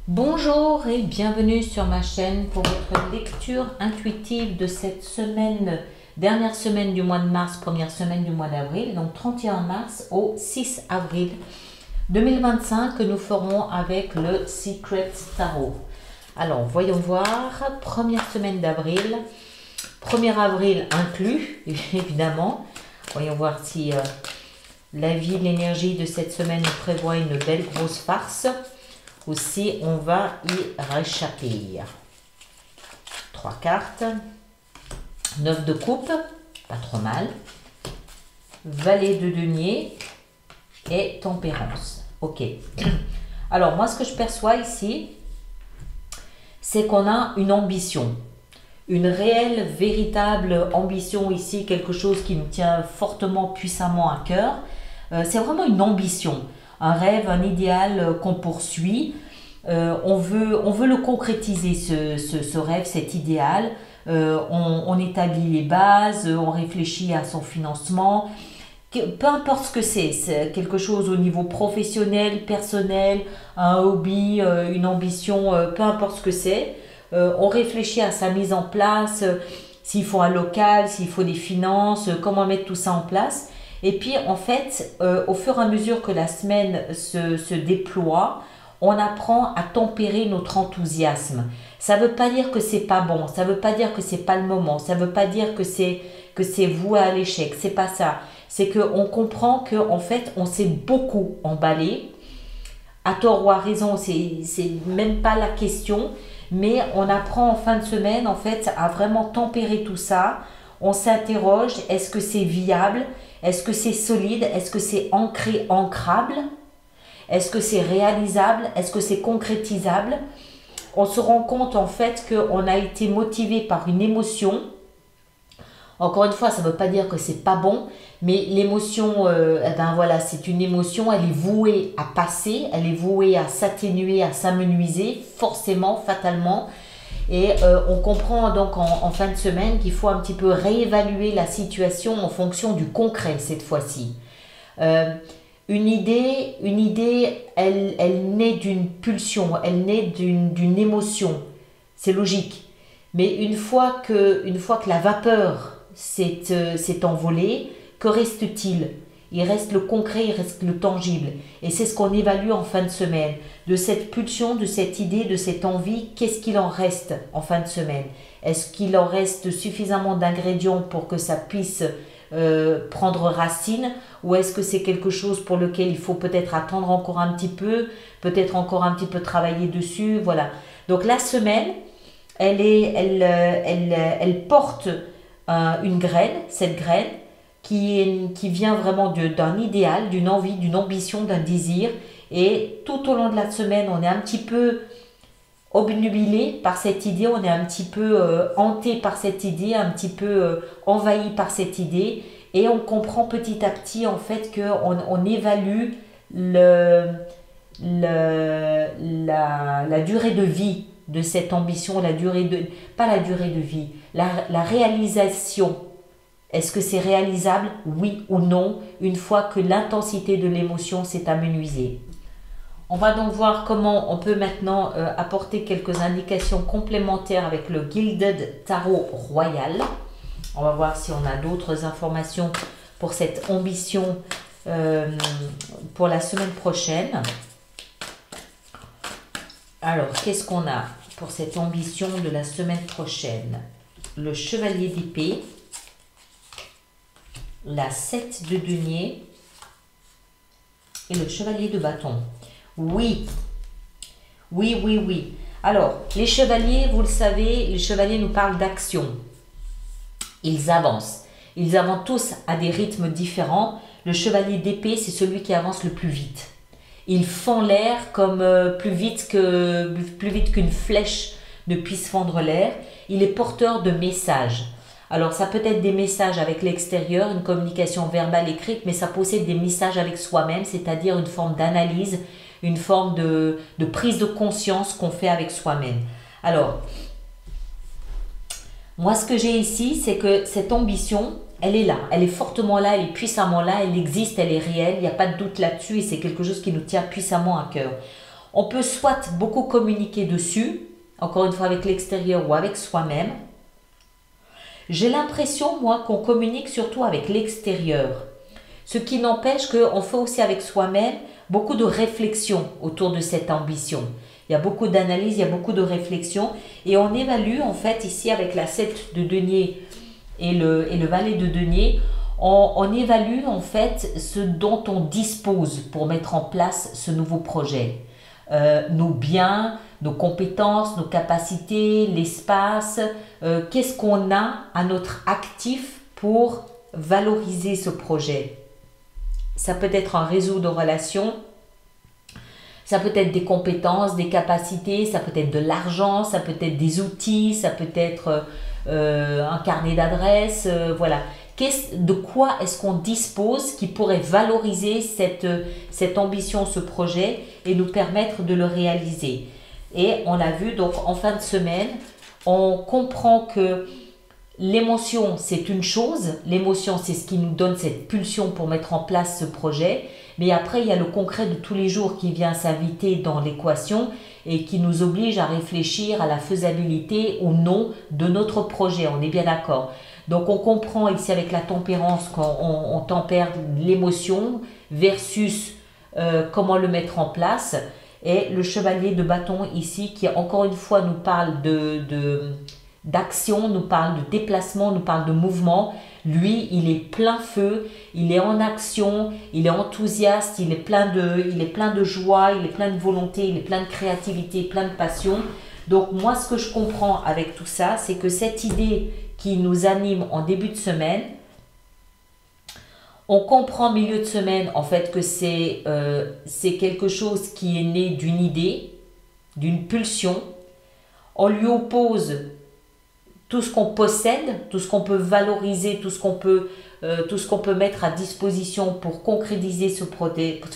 Bonjour et bienvenue sur ma chaîne pour votre lecture intuitive de cette semaine, dernière semaine du mois de mars, première semaine du mois d'avril, donc 31 mars au 6 avril 2025 que nous ferons avec le Secret Tarot. Alors voyons voir, première semaine d'avril, 1er avril inclus évidemment. Voyons voir si la vie, l'énergie de cette semaine nous prévoit une belle grosse farce. Ou si on va y réchapper. 3 cartes. 9 de coupe, pas trop mal. Valet de denier et tempérance. Ok. Alors moi ce que je perçois ici, c'est qu'on a une ambition. Une réelle, véritable ambition ici, quelque chose qui nous tient fortement, puissamment à cœur. C'est vraiment une ambition. Un rêve, un idéal qu'on poursuit. On veut le concrétiser, ce rêve, cet idéal. On établit les bases, on réfléchit à son financement. Peu importe ce que c'est quelque chose au niveau professionnel, personnel, un hobby, une ambition, peu importe ce que c'est. On réfléchit à sa mise en place, s'il faut un local, s'il faut des finances, comment mettre tout ça en place. Et puis, en fait, au fur et à mesure que la semaine se déploie, on apprend à tempérer notre enthousiasme. Ça ne veut pas dire que c'est pas bon, ça ne veut pas dire que c'est pas le moment, ça ne veut pas dire que c'est voué à l'échec, c'est pas ça. C'est qu'on comprend qu'en fait, on s'est beaucoup emballé, à tort ou à raison, c'est même pas la question, mais on apprend en fin de semaine, en fait, à vraiment tempérer tout ça. On s'interroge, est-ce que c'est viable? Est-ce que c'est solide? Est-ce que c'est ancré, ancrable? Est-ce que c'est réalisable? Est-ce que c'est concrétisable? On se rend compte en fait qu'on a été motivé par une émotion. Encore une fois, ça ne veut pas dire que c'est pas bon, mais l'émotion, ben voilà, c'est une émotion, elle est vouée à passer, elle est vouée à s'atténuer, à s'amenuiser, forcément, fatalement. Et on comprend donc en fin de semaine qu'il faut un petit peu réévaluer la situation en fonction du concret cette fois-ci. Une idée, elle naît d'une pulsion, elle naît d'une émotion. C'est logique. Mais une fois que la vapeur s'est envolée, que reste-t-il? Il reste le concret, il reste le tangible. Et c'est ce qu'on évalue en fin de semaine. De cette pulsion, de cette idée, de cette envie, qu'est-ce qu'il en reste en fin de semaine? Est-ce qu'il en reste suffisamment d'ingrédients pour que ça puisse prendre racine? Ou est-ce que c'est quelque chose pour lequel il faut peut-être attendre encore un petit peu, peut-être encore un petit peu travailler dessus? Voilà. Donc la semaine, elle porte une graine, cette graine, qui vient vraiment d'un idéal, d'une envie, d'une ambition, d'un désir. Et tout au long de la semaine, on est un petit peu obnubilé par cette idée, on est un petit peu hanté par cette idée, un petit peu envahi par cette idée. Et on comprend petit à petit en fait qu'on évalue la durée de vie de cette ambition, pas la durée de vie, la réalisation. Est-ce que c'est réalisable, oui ou non, une fois que l'intensité de l'émotion s'est amenuisée? On va donc voir comment on peut maintenant apporter quelques indications complémentaires avec le Gilded Tarot Royal. On va voir si on a d'autres informations pour cette ambition pour la semaine prochaine. Alors, qu'est-ce qu'on a pour cette ambition de la semaine prochaine? Le Chevalier d'épée. La 7 de denier et le chevalier de bâton. Oui. Alors, les chevaliers, vous le savez, les chevaliers nous parlent d'action. Ils avancent. Ils avancent tous à des rythmes différents. Le chevalier d'épée, c'est celui qui avance le plus vite. Il fend l'air comme plus vite qu'une flèche ne puisse fendre l'air. Il est porteur de messages. Alors, ça peut être des messages avec l'extérieur, une communication verbale écrite, mais ça possède des messages avec soi-même, c'est-à-dire une forme d'analyse, une forme de prise de conscience qu'on fait avec soi-même. Alors, moi, ce que j'ai ici, c'est que cette ambition, elle est là, elle est fortement là, elle est puissamment là, elle existe, elle est réelle, il n'y a pas de doute là-dessus et c'est quelque chose qui nous tient puissamment à cœur. On peut soit beaucoup communiquer dessus, encore une fois avec l'extérieur ou avec soi-même. J'ai l'impression, moi, qu'on communique surtout avec l'extérieur. Ce qui n'empêche qu'on fait aussi avec soi-même beaucoup de réflexion autour de cette ambition. Il y a beaucoup d'analyse, il y a beaucoup de réflexion. Et on évalue, en fait, ici avec la 7 de denier et le valet de denier, on évalue, en fait, ce dont on dispose pour mettre en place ce nouveau projet. Nos biens, nos compétences, nos capacités, l'espace, qu'est-ce qu'on a à notre actif pour valoriser ce projet. Ça peut être un réseau de relations, ça peut être des compétences, des capacités, ça peut être de l'argent, ça peut être des outils, ça peut être un carnet d'adresses, voilà. De quoi est-ce qu'on dispose qui pourrait valoriser cette ambition, ce projet et nous permettre de le réaliser. Et on l'a vu, donc en fin de semaine, on comprend que l'émotion, c'est une chose. L'émotion, c'est ce qui nous donne cette pulsion pour mettre en place ce projet. Mais après, il y a le concret de tous les jours qui vient s'inviter dans l'équation et qui nous oblige à réfléchir à la faisabilité ou non de notre projet. On est bien d'accord. Donc, on comprend ici avec la tempérance qu'on tempère l'émotion versus comment le mettre en place. Et le chevalier de bâton ici qui encore une fois nous parle d'action, nous parle de déplacement, nous parle de mouvement. Lui, il est plein feu, il est en action, il est enthousiaste, il est plein de joie, il est plein de volonté, il est plein de créativité, plein de passion. Donc moi, ce que je comprends avec tout ça, c'est que cette idée qui nous anime en début de semaine, on comprend en milieu de semaine en fait que c'est quelque chose qui est né d'une idée, d'une pulsion. On lui oppose tout ce qu'on possède, tout ce qu'on peut valoriser, tout ce qu'on peut mettre à disposition pour concrétiser ce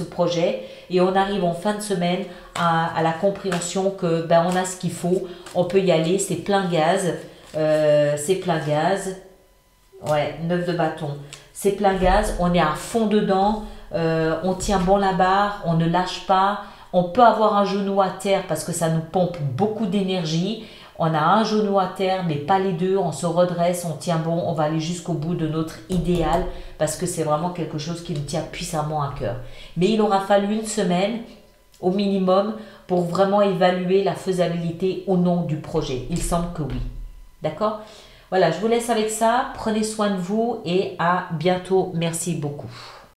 projet. Et on arrive en fin de semaine à la compréhension que on a ce qu'il faut, on peut y aller, c'est plein gaz. Ouais, 9 de bâton. C'est plein gaz, on est à fond dedans, on tient bon la barre, on ne lâche pas. On peut avoir un genou à terre parce que ça nous pompe beaucoup d'énergie. On a un genou à terre, mais pas les deux. On se redresse, on tient bon, on va aller jusqu'au bout de notre idéal parce que c'est vraiment quelque chose qui nous tient puissamment à cœur. Mais il aura fallu une semaine au minimum pour vraiment évaluer la faisabilité ou non du projet. Il semble que oui. D'accord ? Voilà, je vous laisse avec ça. Prenez soin de vous et à bientôt. Merci beaucoup.